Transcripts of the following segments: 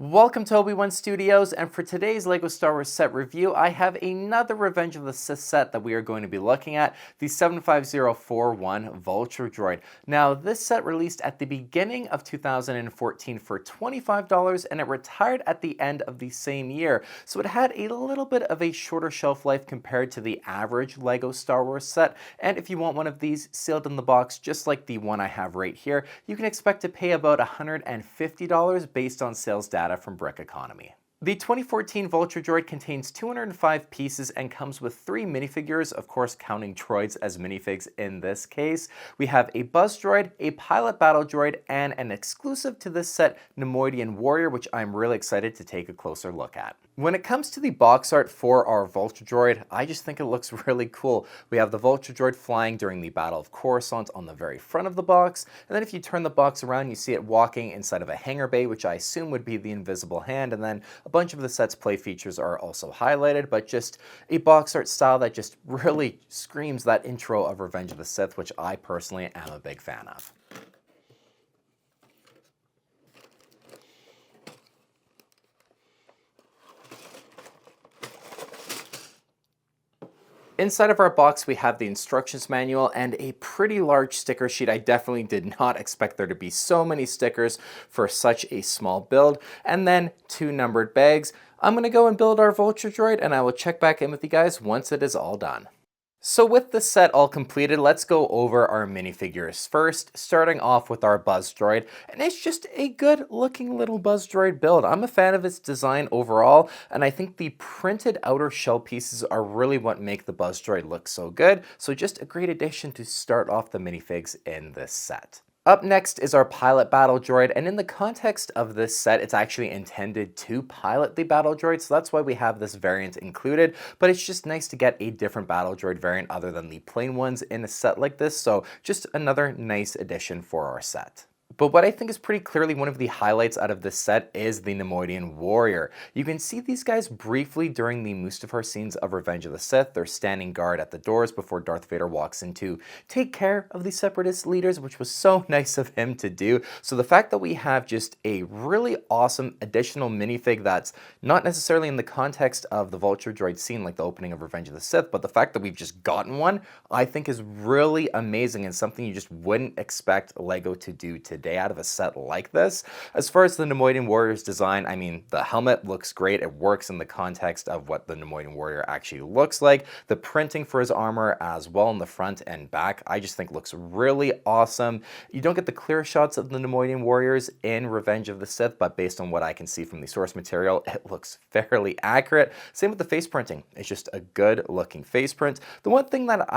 Welcome to Obi-Wan Studios, and for today's LEGO Star Wars set review, I have another Revenge of the Sith set that we are going to be looking at, the 75041 Vulture Droid. Now, this set released at the beginning of 2014 for $25, and it retired at the end of the same year, so it had a little bit of a shorter shelf life compared to the average LEGO Star Wars set, and if you want one of these sealed in the box, just like the one I have right here, you can expect to pay about $150 based on sales data from Brick Economy. The 2014 Vulture Droid contains 205 pieces and comes with 3 minifigures, of course counting droids as minifigs in this case. We have a Buzz Droid, a Pilot Battle Droid, and an exclusive to this set, Neimoidian Warrior, which I'm really excited to take a closer look at. When it comes to the box art for our Vulture Droid, I just think it looks really cool. We have the Vulture Droid flying during the Battle of Coruscant on the very front of the box, and then if you turn the box around, you see it walking inside of a hangar bay, which I assume would be the invisible hand, and then a bunch of the set's play features are also highlighted, but just a box art style that just really screams that intro of Revenge of the Sith, which I personally am a big fan of. Inside of our box, we have the instructions manual and a pretty large sticker sheet. I definitely did not expect there to be so many stickers for such a small build. And then 2 numbered bags. I'm going to go and build our Vulture Droid, and I will check back in with you guys once it is all done. So with the set all completed, let's go over our minifigures first, starting off with our Buzz Droid, and it's just a good looking little Buzz Droid build. I'm a fan of its design overall, and I think the printed outer shell pieces are really what make the Buzz Droid look so good, so just a great addition to start off the minifigs in this set. Up next is our Pilot Battle Droid, and in the context of this set, it's actually intended to pilot the Battle Droid, so that's why we have this variant included, but it's just nice to get a different Battle Droid variant other than the plain ones in a set like this, so just another nice addition for our set. But what I think is pretty clearly one of the highlights out of this set is the Neimoidian Warrior. You can see these guys briefly during the Mustafar scenes of Revenge of the Sith. They're standing guard at the doors before Darth Vader walks in to take care of the Separatist leaders, which was so nice of him to do. So the fact that we have just a really awesome additional minifig that's not necessarily in the context of the Vulture Droid scene like the opening of Revenge of the Sith, but the fact that we've just gotten one, I think is really amazing and something you just wouldn't expect LEGO to do today out of a set like this. As far as the Neimoidian Warrior's design, I mean, the helmet looks great. It works in the context of what the Neimoidian Warrior actually looks like. The printing for his armor as well in the front and back, I just think looks really awesome. You don't get the clear shots of the Neimoidian Warriors in Revenge of the Sith, but based on what I can see from the source material, it looks fairly accurate. Same with the face printing. It's just a good looking face print. The one thing that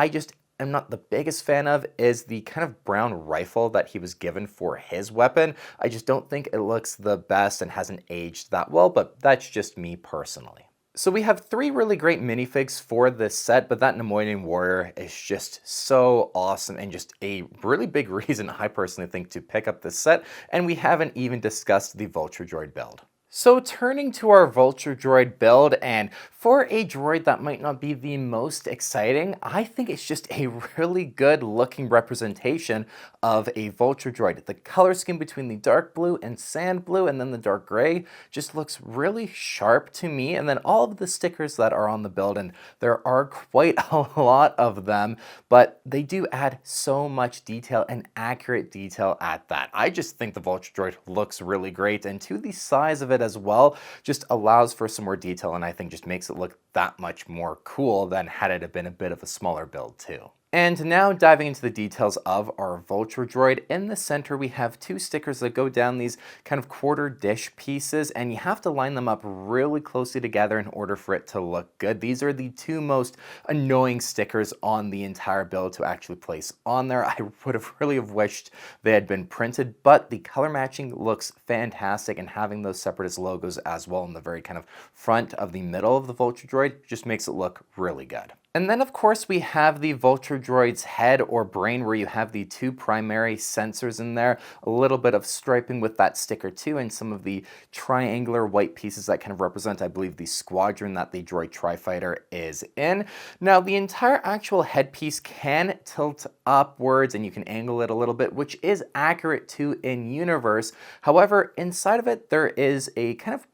I'm not the biggest fan of is the kind of brown rifle that he was given for his weapon. I just don't think it looks the best and hasn't aged that well, but that's just me personally. So we have 3 really great minifigs for this set, but that Neimoidian Warrior is just so awesome and just a really big reason I personally think to pick up this set, and we haven't even discussed the Vulture Droid build. So turning to our Vulture Droid build, and for a droid that might not be the most exciting, I think it's just a really good looking representation of a Vulture Droid. The color scheme between the dark blue and sand blue and then the dark gray just looks really sharp to me, and then all of the stickers that are on the build, and there are quite a lot of them, but they do add so much detail and accurate detail at that. I just think the Vulture Droid looks really great, and to the size of it as well, just allows for some more detail, and I think just makes it look that much more cool than had it have been a bit of a smaller build too. And now diving into the details of our Vulture Droid, in the center we have 2 stickers that go down these kind of quarter dish pieces, and you have to line them up really closely together in order for it to look good. These are the 2 most annoying stickers on the entire build to actually place on there. I would have really wished they had been printed, but the color matching looks fantastic, and having those Separatist logos as well in the very kind of front of the middle of the Vulture Droid just makes it look really good. And then of course we have the Vulture Droid's head or brain, where you have the two primary sensors in there, a little bit of striping with that sticker too, and some of the triangular white pieces that kind of represent, I believe, the squadron that the droid tri-fighter is in. Now the entire actual headpiece can tilt upwards and you can angle it a little bit, which is accurate too in universe. However, inside of it there is a kind of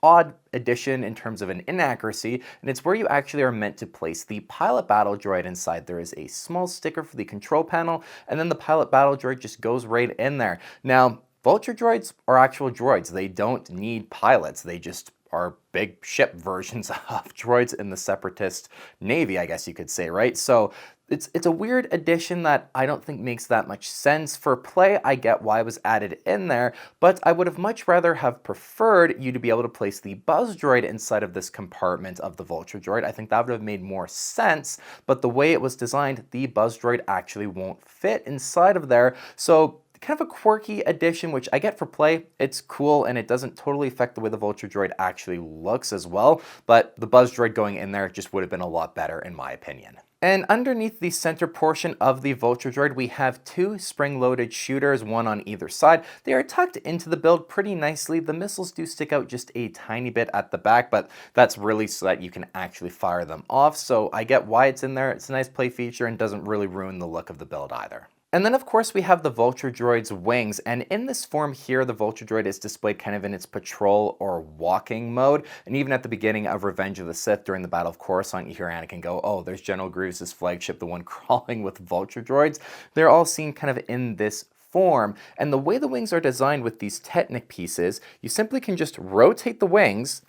odd addition in terms of an inaccuracy, and it's where you actually are meant to place the pilot battle droid inside. There is a small sticker for the control panel, and then the pilot battle droid just goes right in there. Now, Vulture droids are actual droids. They don't need pilots. They just are big ship versions of droids in the Separatist Navy, I guess you could say, right? So it's a weird addition that I don't think makes that much sense. For play, I get why it was added in there, but I would have much rather have preferred you to be able to place the Buzz droid inside of this compartment of the Vulture droid. I think that would have made more sense, but the way it was designed, the Buzz droid actually won't fit inside of there. So kind of a quirky addition, which I get for play. It's cool, and it doesn't totally affect the way the Vulture droid actually looks as well, but the Buzz droid going in there just would have been a lot better in my opinion. And underneath the center portion of the Vulture droid, we have two spring-loaded shooters, one on either side. They are tucked into the build pretty nicely. The missiles do stick out just a tiny bit at the back, but that's really so that you can actually fire them off. So I get why it's in there. It's a nice play feature and doesn't really ruin the look of the build either. And then of course we have the Vulture droid's wings, and in this form here the Vulture droid is displayed kind of in its patrol or walking mode, and even at the beginning of Revenge of the Sith during the Battle of Coruscant, you hear Anakin go, oh, there's General Grievous' flagship, the one crawling with Vulture droids. They're all seen kind of in this form, and the way the wings are designed with these Technic pieces, you simply can just rotate the wings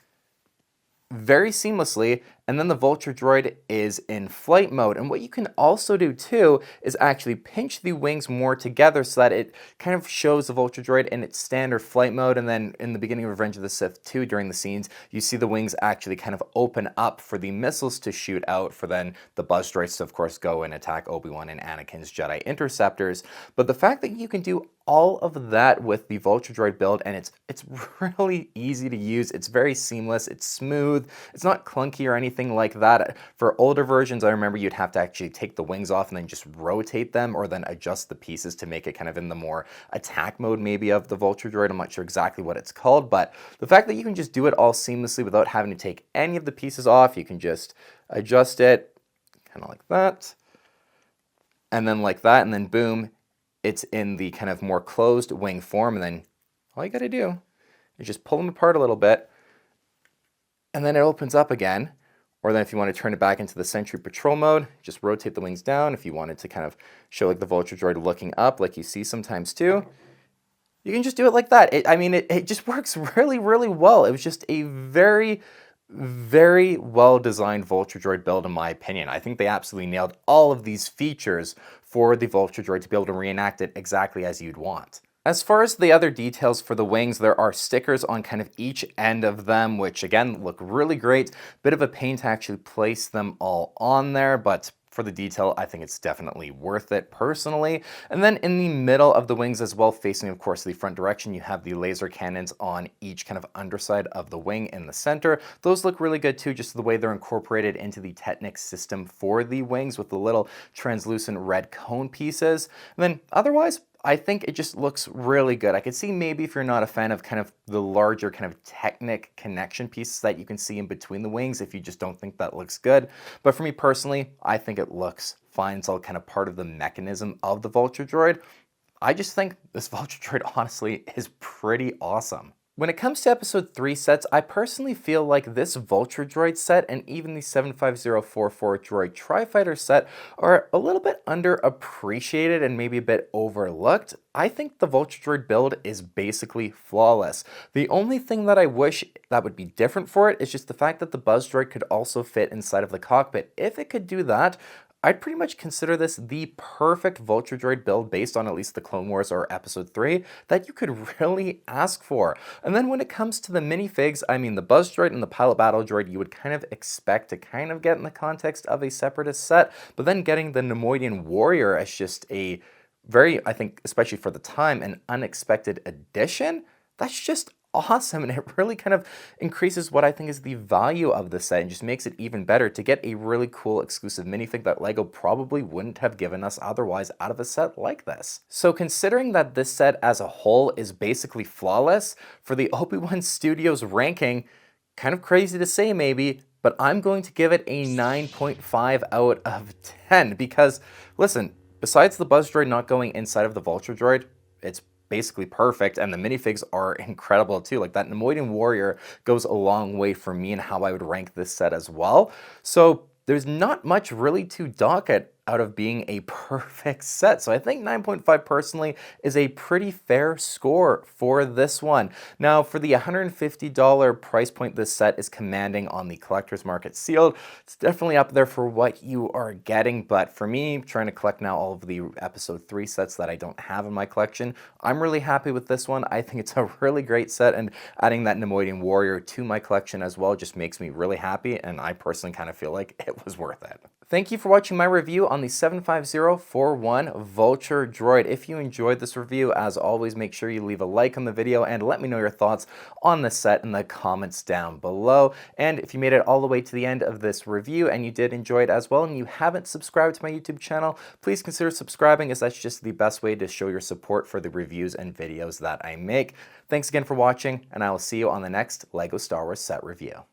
very seamlessly, and then the Vulture droid is in flight mode. And what you can also do too is actually pinch the wings more together so that it kind of shows the Vulture droid in its standard flight mode. And then in the beginning of Revenge of the Sith 2, during the scenes, you see the wings actually kind of open up for the missiles to shoot out, for then the Buzz droids to of course go and attack Obi-Wan and Anakin's Jedi interceptors. But the fact that you can do all of that with the Vulture droid build, and it's really easy to use, it's very seamless, it's smooth, it's not clunky or anything like that. For older versions, I remember you'd have to actually take the wings off and then just rotate them, or then adjust the pieces to make it kind of in the more attack mode maybe of the Vulture droid. I'm not sure exactly what it's called, but the fact that you can just do it all seamlessly without having to take any of the pieces off, you can just adjust it kind of like that, and then like that, and then boom, it's in the kind of more closed wing form, and then all you gotta do is just pull them apart a little bit, and then it opens up again. Or then if you want to turn it back into the Sentry Patrol mode, just rotate the wings down. If you wanted to kind of show like the Vulture droid looking up, like you see sometimes too, you can just do it like that. It just works really, really well. It was just a very, very well-designed Vulture droid build in my opinion. I think they absolutely nailed all of these features for the Vulture droid to be able to reenact it exactly as you'd want. As far as the other details for the wings, there are stickers on kind of each end of them, which again look really great. Bit of a pain to actually place them all on there, but for the detail, I think it's definitely worth it personally. And then in the middle of the wings as well, facing of course the front direction, you have the laser cannons on each kind of underside of the wing in the center. Those look really good too, just the way they're incorporated into the Technic system for the wings with the little translucent red cone pieces. And then otherwise, I think it just looks really good. I could see maybe if you're not a fan of kind of the larger kind of Technic connection pieces that you can see in between the wings, if you just don't think that looks good. But for me personally, I think it looks fine. It's all kind of part of the mechanism of the Vulture droid. I just think this Vulture droid honestly is pretty awesome. When it comes to episode 3 sets, I personally feel like this Vulture droid set and even the 75044 droid tri-fighter set are a little bit underappreciated and maybe a bit overlooked. I think the Vulture droid build is basically flawless. The only thing that I wish that would be different for it is just the fact that the Buzz droid could also fit inside of the cockpit. If it could do that, I'd pretty much consider this the perfect Vulture droid build based on at least the Clone Wars or episode 3 that you could really ask for. And then when it comes to the minifigs, I mean the Buzz droid and the pilot battle droid you would kind of expect to kind of get in the context of a Separatist set, but then getting the Nemoidian warrior as just a very, I think, especially for the time, an unexpected addition, that's just awesome, and it really kind of increases what I think is the value of the set and just makes it even better to get a really cool exclusive minifig that LEGO probably wouldn't have given us otherwise out of a set like this. So considering that this set as a whole is basically flawless, for the Obi-Wan Studios ranking, kind of crazy to say maybe, but I'm going to give it a 9.5 out of 10 because, listen, besides the Buzz Droid not going inside of the Vulture Droid, it's basically perfect, and the minifigs are incredible too. Like that Nemoidian Warrior goes a long way for me in how I would rank this set as well. So there's not much really to dock it out of being a perfect set. So I think 9.5 personally is a pretty fair score for this one. Now for the $150 price point this set is commanding on the collector's market sealed, it's definitely up there for what you are getting. But for me, trying to collect now all of the episode 3 sets that I don't have in my collection, I'm really happy with this one. I think it's a really great set, and adding that Nemoidian Warrior to my collection as well just makes me really happy, and I personally kind of feel like it was worth it. Thank you for watching my review on the 75041 Vulture Droid. If you enjoyed this review, as always, make sure you leave a like on the video and let me know your thoughts on the set in the comments down below. And if you made it all the way to the end of this review and you did enjoy it as well and you haven't subscribed to my YouTube channel, please consider subscribing, as that's just the best way to show your support for the reviews and videos that I make. Thanks again for watching, and I will see you on the next LEGO Star Wars set review.